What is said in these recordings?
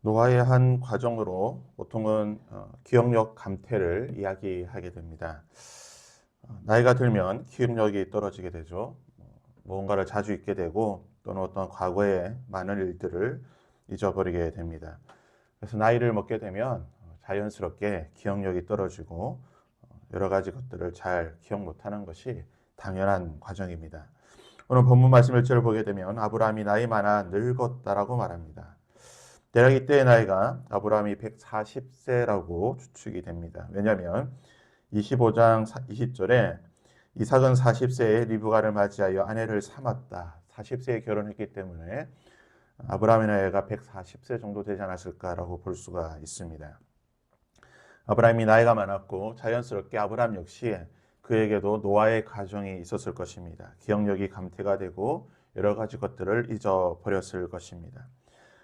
노화의 한 과정으로 보통은 기억력 감퇴를 이야기하게 됩니다. 나이가 들면 기억력이 떨어지게 되죠. 무언가를 자주 잊게 되고 또는 어떤 과거의 많은 일들을 잊어버리게 됩니다. 그래서 나이를 먹게 되면 자연스럽게 기억력이 떨어지고 여러 가지 것들을 잘 기억 못하는 것이 당연한 과정입니다. 오늘 본문 말씀 1절을 보게 되면 아브라함이 나이 많아 늙었다라고 말합니다. 대략 이때의 나이가 아브라함이 140세라고 추측이 됩니다. 왜냐하면 25장 20절에 이삭은 40세에 리브가를 맞이하여 아내를 삼았다. 40세에 결혼했기 때문에 아브라함의 나이가 140세 정도 되지 않았을까라고 볼 수가 있습니다. 아브라함이 나이가 많았고 자연스럽게 아브라함 역시 그에게도 노아의 가정이 있었을 것입니다. 기억력이 감퇴가 되고 여러 가지 것들을 잊어버렸을 것입니다.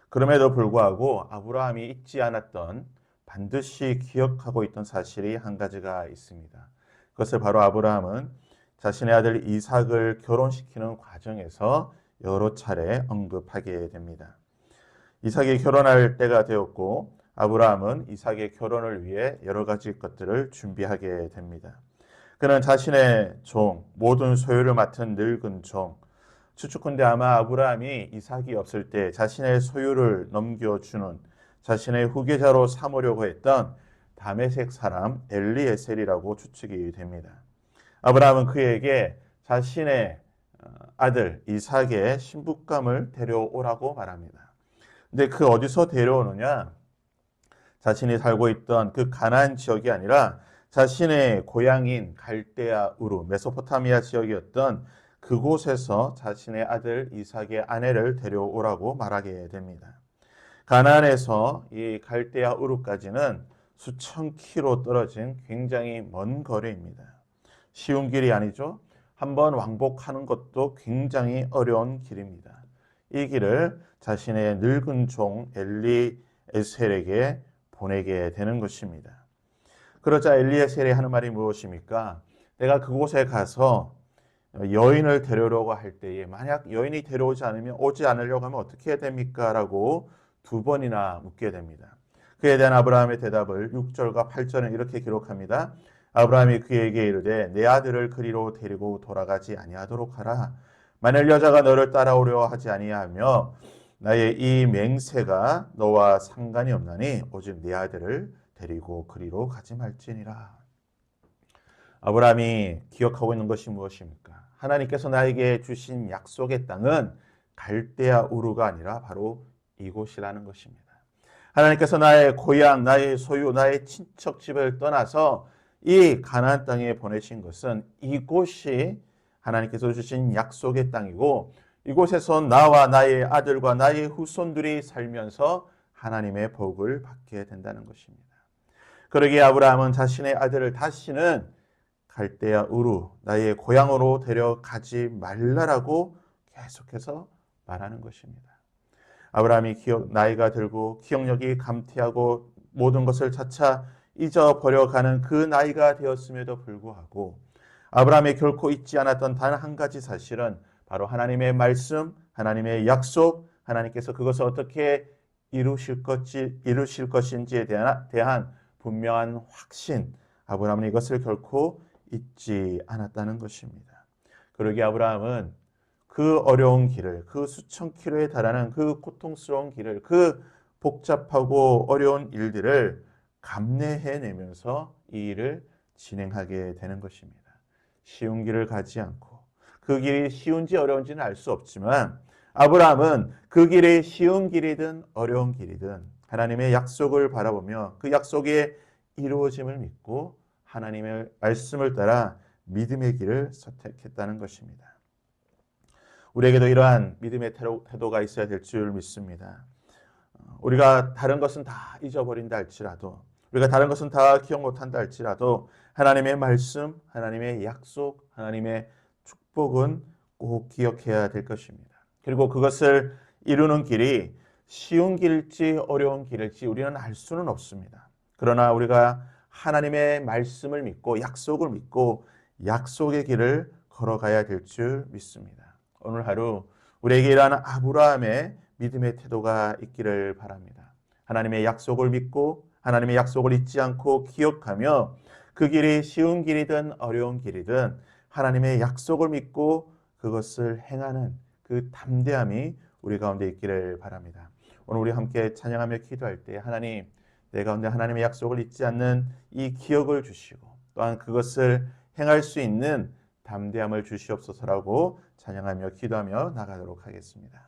그럼에도 불구하고 아브라함이 잊지 않았던 반드시 기억하고 있던 사실이 한 가지가 있습니다. 그것을 바로 아브라함은 자신의 아들 이삭을 결혼시키는 과정에서 여러 차례 언급하게 됩니다. 이삭이 결혼할 때가 되었고 아브라함은 이삭의 결혼을 위해 여러 가지 것들을 준비하게 됩니다. 그는 자신의 종, 모든 소유를 맡은 늙은 종, 추측컨대 아마 아브라함이 이삭이 없을 때 자신의 소유를 넘겨주는 자신의 후계자로 삼으려고 했던 다메섹 사람 엘리에셀이라고 추측이 됩니다. 아브라함은 그에게 자신의 아들 이삭의 신부감을 데려오라고 말합니다. 근데 그 어디서 데려오느냐? 자신이 살고 있던 그 가나안 지역이 아니라 자신의 고향인 갈대아 우르 메소포타미아 지역이었던 그곳에서 자신의 아들 이삭의 아내를 데려오라고 말하게 됩니다. 가나안에서 이 갈대아 우르까지는 수천 킬로 떨어진 굉장히 먼 거리입니다. 쉬운 길이 아니죠. 한번 왕복하는 것도 굉장히 어려운 길입니다. 이 길을 자신의 늙은 종 엘리에셀에게 보내게 되는 것입니다. 그러자 엘리에셀이 하는 말이 무엇입니까? 내가 그곳에 가서 여인을 데려오려고 할 때에 만약 여인이 오지 않으려고 하면 어떻게 해야 됩니까? 라고 두 번이나 묻게 됩니다. 그에 대한 아브라함의 대답을 6절과 8절은 이렇게 기록합니다. 아브라함이 그에게 이르되 내 아들을 그리로 데리고 돌아가지 아니하도록 하라. 만일 여자가 너를 따라오려 하지 아니하며 나의 이 맹세가 너와 상관이 없나니 오직 내 아들을 데리고 그리로 가지 말지니라. 아브라함이 기억하고 있는 것이 무엇입니까? 하나님께서 나에게 주신 약속의 땅은 갈대아 우르가 아니라 바로 이곳이라는 것입니다. 하나님께서 나의 고향, 나의 소유, 나의 친척 집을 떠나서 이 가나안 땅에 보내신 것은 이곳이 하나님께서 주신 약속의 땅이고 이곳에서 나와 나의 아들과 나의 후손들이 살면서 하나님의 복을 받게 된다는 것입니다. 그러기에 아브라함은 자신의 아들을 다시는 갈대아 우르 나의 고향으로 데려가지 말라라고 계속해서 말하는 것입니다. 아브라함이 나이가 들고 기억력이 감퇴하고 모든 것을 차차 잊어버려가는 그 나이가 되었음에도 불구하고 아브라함이 결코 잊지 않았던 단 한 가지 사실은 바로 하나님의 말씀, 하나님의 약속, 하나님께서 그것을 어떻게 이루실 것인지에 대한 분명한 확신, 아브라함은 이것을 결코 잊지 않았다는 것입니다. 그러기에 아브라함은 그 어려운 길을, 그 수천 킬로에 달하는 그 고통스러운 길을, 그 복잡하고 어려운 일들을 감내해내면서 이 일을 진행하게 되는 것입니다. 쉬운 길을 가지 않고 그 길이 쉬운지 어려운지는 알 수 없지만 아브라함은 그 길이 쉬운 길이든 어려운 길이든 하나님의 약속을 바라보며 그 약속의 이루어짐을 믿고 하나님의 말씀을 따라 믿음의 길을 선택했다는 것입니다. 우리에게도 이러한 믿음의 태도가 있어야 될 줄 믿습니다. 우리가 다른 것은 다 잊어버린다 할지라도 우리가 다른 것은 다 기억 못한다 할지라도 하나님의 말씀, 하나님의 약속, 하나님의 축복은 꼭 기억해야 될 것입니다. 그리고 그것을 이루는 길이 쉬운 길일지 어려운 길일지 우리는 알 수는 없습니다. 그러나 우리가 하나님의 말씀을 믿고 약속을 믿고 약속의 길을 걸어가야 될 줄 믿습니다. 오늘 하루 우리에게 이러한 아브라함의 믿음의 태도가 있기를 바랍니다. 하나님의 약속을 믿고 하나님의 약속을 잊지 않고 기억하며 그 길이 쉬운 길이든 어려운 길이든 하나님의 약속을 믿고 그것을 행하는 그 담대함이 우리 가운데 있기를 바랍니다. 오늘 우리 함께 찬양하며 기도할 때 하나님, 내 가운데 하나님의 약속을 잊지 않는 이 기억을 주시고 또한 그것을 행할 수 있는 담대함을 주시옵소서라고 찬양하며 기도하며 나가도록 하겠습니다.